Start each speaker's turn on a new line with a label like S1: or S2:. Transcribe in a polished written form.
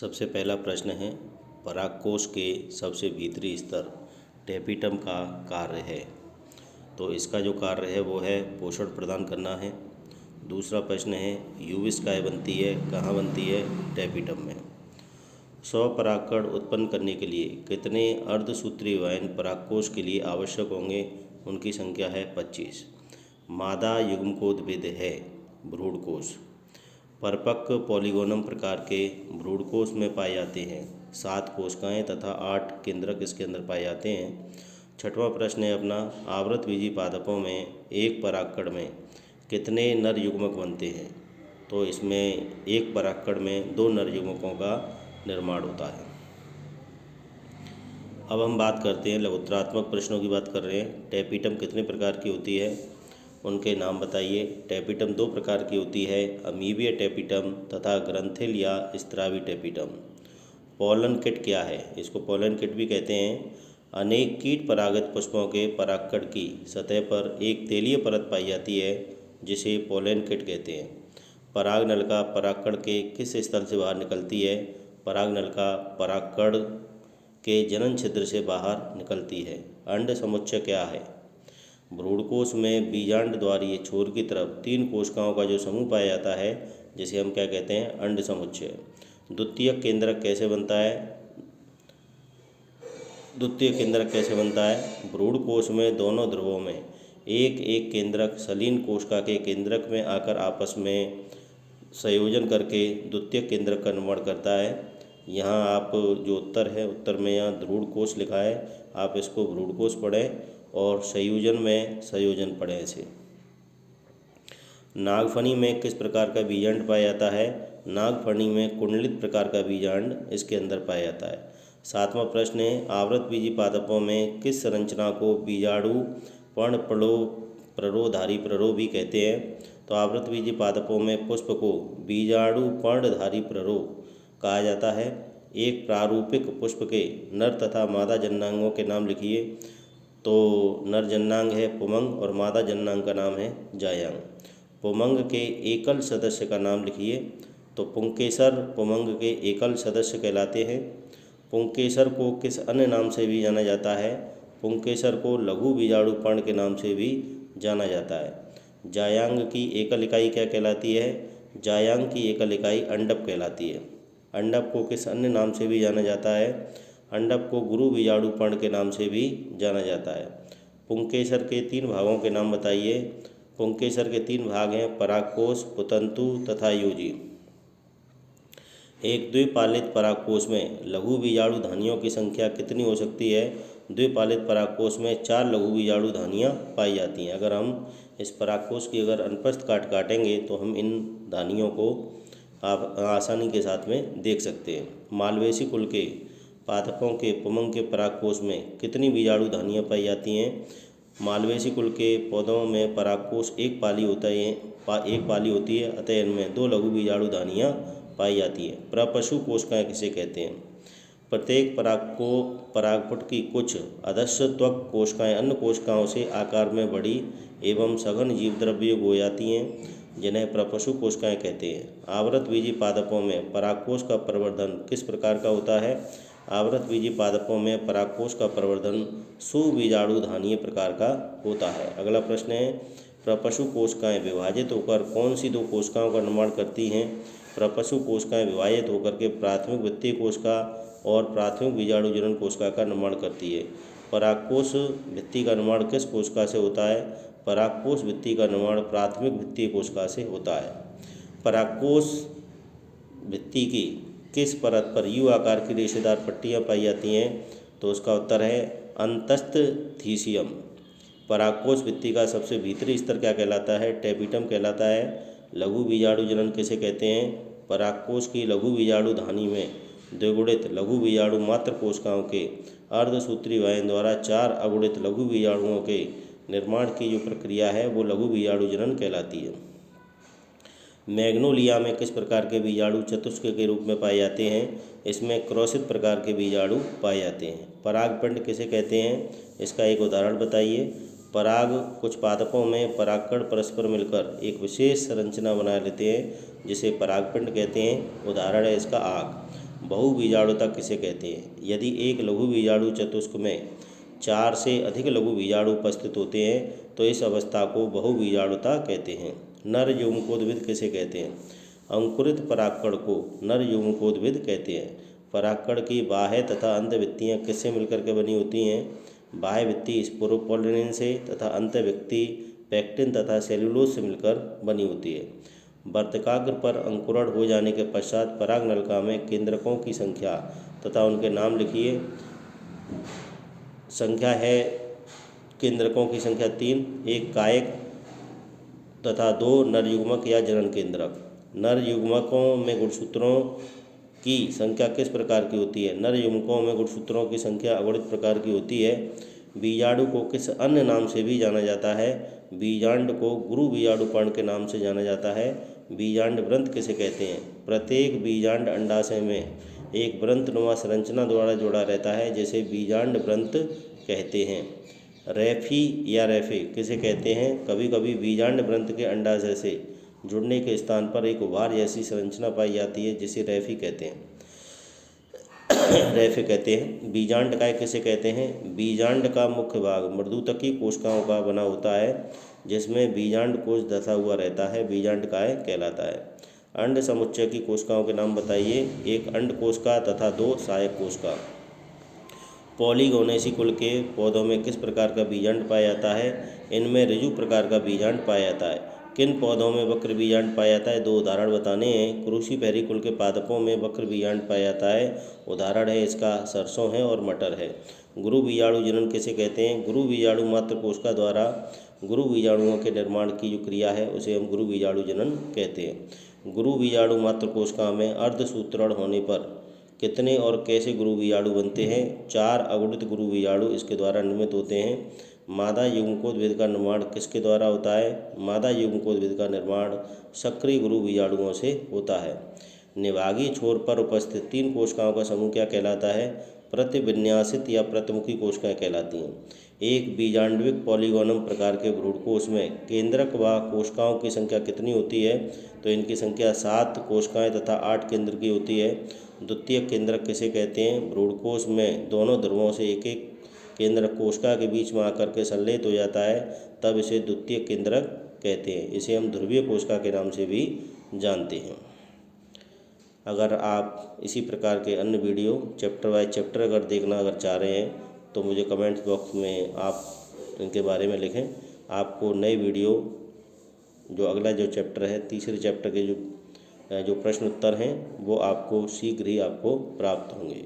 S1: सबसे पहला प्रश्न है, परागकोश के सबसे भीतरी स्तर टेपिटम का कार्य है। तो इसका जो कार्य है वो है पोषण प्रदान करना है। दूसरा प्रश्न है, यूविस्काय बनती है, कहाँ बनती है? टेपिटम में। स्वपरागकण उत्पन्न करने के लिए कितने अर्धसूत्री वयन परागकोश के लिए आवश्यक होंगे? उनकी संख्या है 25। मादा युग्मकोद्भिद है भ्रूणकोश। परिपक्व पॉलीगोनम प्रकार के भ्रूणकोश में पाए जाते हैं। 7 कोशिकाएं तथा 8 केंद्रक इसके अंदर पाए जाते हैं। छठवां प्रश्न है अपना, आवृतबीजी पादपों में एक परागकण में कितने नर युग्मक बनते हैं? तो इसमें एक परागकण में 2 नर युग्मकों का निर्माण होता है। अब हम बात करते हैं, लघुत्तरात्मक प्रश्नों की बात कर रहे हैं। टेपिटम कितने प्रकार की होती है? उनके नाम बताइए। टेपिटम 2 प्रकार की होती है, अमीबीय टेपिटम तथा ग्रंथिल या स्त्रावी टेपिटम। पोलन किट क्या है? इसको पोलन किट भी कहते हैं। अनेक कीट परागित पुष्पों के परागकण की सतह पर एक तेलीय परत पाई जाती है जिसे पोलन किट कहते हैं। परागनलिका परागकण के किस स्थल से बाहर निकलती है? परागनलिका परागकण के जनन छिद्र से बाहर निकलती है। अंड समुच्चय क्या है? भ्रूणकोश में बीजांड द्वारीय छोर की तरफ 3 कोशिकाओं का जो समूह पाया जाता है जिसे हम क्या कहते हैं? अंड समुच्चय। द्वितीयक केंद्रक कैसे बनता है? द्वितीयक केंद्रक कैसे बनता है? भ्रूणकोश में दोनों ध्रुवों में एक एक केंद्रक सलीन कोशिका के केंद्रक में आकर आपस में संयोजन करके द्वितीयक केंद्रक का निर्माण करता है। यहाँ आप जो उत्तर है, उत्तर में यहाँ भ्रूणकोश लिखा है, आप इसको भ्रूणकोश पढ़ें और संयोजन में संयोजन पढ़ें इसे। नागफनी में किस प्रकार का बीजांड पाया जाता है? नागफनी में कुंडलित प्रकार का बीजांड इसके अंदर पाया जाता है। 7वां प्रश्न है, आवृतबीजी पादपों में किस संरचना को बीजाणु पर्णप्ररोधारी प्ररोह भी कहते हैं? तो आवृतबीजी पादपों में पुष्प को बीजाणु पर्णधारी प्ररोह कहा जाता है। एक प्रारूपिक पुष्प के नर तथा मादा जननांगों के नाम लिखिए। तो नर जननांग है पुमंग और मादा जननांग का नाम है जायांग। पुमंग के एकल सदस्य का नाम लिखिए। तो पुंकेसर पुमंग के एकल सदस्य कहलाते हैं। पुंकेसर को किस अन्य नाम से भी जाना जाता है? पुंकेसर को लघु बीजाणु पर्ण के नाम से भी जाना जाता है। जायांग की एकल इकाई क्या कहलाती है? जायांग की एकल इकाई अंडप कहलाती है। अंडप को किस अन्य नाम से भी जाना जाता है? अंडप को गुरु बीजाणु पर्ण के नाम से भी जाना जाता है। पुंकेसर के 3 भागों के नाम बताइए। पुंकेसर के 3 भाग हैं, परागकोश, पुतंतु तथा योजी। एक द्विपालित परागकोश में लघु बीजाणु धानियों की संख्या कितनी हो सकती है? द्विपालित परागकोश में 4 लघु बीजाणु धानियाँ पाई जाती हैं। अगर हम इस परागकोश की अगर अनुप्रस्थ काटेंगे तो हम इन धानियों को आप आसानी के साथ में देख सकते हैं। मालवेसी कुल के पादपों के पुमंग के परागकोश में कितनी बीजाणु धानियाँ पाई जाती हैं? मालवेसी कुल के पौधों में परागकोश एक पाली होती है, अतः इनमें 2 लघु बीजाणु धानियाँ पाई जाती हैं। प्रपशु कोशिकाएँ किसे कहते हैं? प्रत्येक परागपुट की कुछ अधश्च त्वक कोशिकाएँ अन्य कोशिकाओं से आकार में बड़ी एवं सघन जीवद्रव्य हो जाती हैं जिन्हें प्रपशु कोशिकाएँ कहते हैं। आवृतबीजी पादपों में परागकोश का प्रवर्धन किस प्रकार का होता है? आवृतबीजी पादपों में परागकोश का प्रवर्धन सुबीजाणु धानीय प्रकार का होता है। अगला प्रश्न है, प्रपशु कोशिकाएँ विभाजित होकर कौन सी 2 कोशिकाओं का निर्माण करती हैं? प्रपशु कोशिकाएँ विभाजित होकर के प्राथमिक वित्तीय कोशिका और प्राथमिक बीजाणु जनन कोशिका का निर्माण करती है। परागकोश भित्ति का निर्माण किस कोशिका से होता है? परागकोश भित्ति का निर्माण प्राथमिक वित्तीय कोशिका से होता है। परागकोश भित्ति की किस परत पर यू आकार की रेशेदार पट्टियाँ पाई जाती हैं? तो उसका उत्तर है अंतस्थीशियम। परागकोश भित्ति का सबसे भीतरी स्तर क्या कहलाता है? टेपिटम कहलाता है। लघु बीजाणु जनन किसे कहते हैं? परागकोश की लघु बीजाणु धानी में द्विगुणित लघु बीजाणु मात्र कोशिकाओं के अर्धसूत्री वयन द्वारा 4 अगुणित लघु बीजाणुओं के निर्माण की जो प्रक्रिया है वो लघु बीजाणु जनन कहलाती है। मैग्नोलिया में किस प्रकार के बीजाणु चतुष्क के रूप में पाए जाते हैं? इसमें क्रॉसित प्रकार के बीजाणु पाए जाते हैं। परागपिंड किसे कहते हैं? इसका एक उदाहरण बताइए। पराग कुछ पादपों में परागकण परस्पर मिलकर एक विशेष संरचना बना लेते हैं जिसे परागपिंड कहते हैं। उदाहरण है इसका आग। बहुबीजाणुता किसे कहते हैं? यदि एक लघु बीजाणु चतुष्क में 4 से अधिक लघु बीजाणु उपस्थित होते हैं तो इस अवस्था को बहुबीजाणुता कहते हैं। नर युग्मकोद्भिद किसे कहते हैं? अंकुरित परागकण को नर युग्मकोद्भिद कहते हैं। परागकण की बाह्य तथा अंतःभित्तियाँ किससे मिलकर के बनी होती हैं? बाह्य भित्ति स्पोरोपोलिन से तथा अंतःभित्ति पैक्टिन तथा सेल्यूलोज से मिलकर बनी होती है। वर्तकाग्र पर अंकुरण हो जाने के पश्चात परागनलिका में केंद्रकों की संख्या तथा उनके नाम लिखिए। संख्या है केंद्रकों की संख्या 3, एक कायक तथा 2 नरयुग्मक या जनन केंद्रक। नर युग्मकों में गुणसूत्रों की संख्या किस प्रकार की होती है? नर युग्मकों में गुणसूत्रों की संख्या अगुणित प्रकार की होती है। बीजाणु को किस अन्य नाम से भी जाना जाता है? बीजांड को गुरु बीजाणु पर्ण के नाम से जाना जाता है। बीजांड व्रंत किसे कहते हैं? प्रत्येक बीजांड अंडाशय में एक व्रंतनुमा संरचना द्वारा जुड़ा रहता है जिसे बीजांड व्रंत कहते हैं। रैफी या रैफे किसे कहते हैं? कभी कभी बीजांड व्रंत के अंडाशय से जुड़ने के स्थान पर एक उभार जैसी संरचना पाई जाती है जिसे रैफी कहते हैं। रैफे कहते हैं। बीजांडकाय किसे कहते हैं? बीजांड का मुख्य भाग मृदुतकी कोशिकाओं का बना होता है जिसमें बीजांड कोश धसा हुआ रहता है, बीजांडकाय कहलाता है। अंड समुच्चय की कोशिकाओं के नाम बताइए। 1 अंड कोशिका तथा 2 सहायक कोशिका। पॉलीगोनेसी कुल के पौधों में किस प्रकार का बीजांड पाया जाता है? इनमें ऋजु प्रकार का बीजांड पाया जाता है। किन पौधों में वक्र बीजांड पाया जाता है? 2 उदाहरण बताने हैं। क्रूसीफेरी कुल के पादपों में वक्र बीजांड पाया जाता है। उदाहरण है इसका सरसों है और मटर है। गुरु बीजाणु जनन किसे कहते हैं? गुरु बीजाणु मात्र कोशिका द्वारा गुरु बीजाणुओं के निर्माण की जो क्रिया है उसे हम गुरु बीजाणु जनन कहते हैं। गुरु बीजाणु मात्र कोशिका में अर्धसूत्रण होने पर कितने और कैसे गुरु बीजाणु बनते हैं? 4 अगुणित गुरु बीजाणु इसके द्वारा निर्मित होते हैं। मादा युग्मकोद्भिद का निर्माण किसके द्वारा होता है? मादा युग्मकोद्भिद का निर्माण सक्रिय गुरु बीजाणुओं से होता है। निभागीय छोर पर उपस्थित 3 कोशिकाओं का समूह क्या कहलाता है? प्रतिविन्यासित या प्रतिमुखी कोशिकाएं कहलाती हैं। एक बीजांडविक पॉलीगोनम प्रकार के भ्रूणकोश में केंद्रक व कोशिकाओं की संख्या कितनी होती है? तो इनकी संख्या 7 कोशिकाएं तथा 8 केंद्र की होती है। द्वितीयक केंद्रक किसे कहते हैं? भ्रूणकोश में दोनों ध्रुवों से एक एक केंद्रक कोशिका के बीच में आकर के संलेत हो जाता है, तब इसे द्वितीयक केंद्रक कहते हैं। इसे हम ध्रुवीय कोशिका के नाम से भी जानते हैं। अगर आप इसी प्रकार के अन्य वीडियो चैप्टर वाइज चैप्टर अगर देखना चाह रहे हैं तो मुझे कमेंट्स बॉक्स में आप इनके बारे में लिखें। आपको नए वीडियो जो अगला जो चैप्टर है, तीसरे चैप्टर के जो प्रश्न उत्तर हैं वो आपको शीघ्र ही आपको प्राप्त होंगे।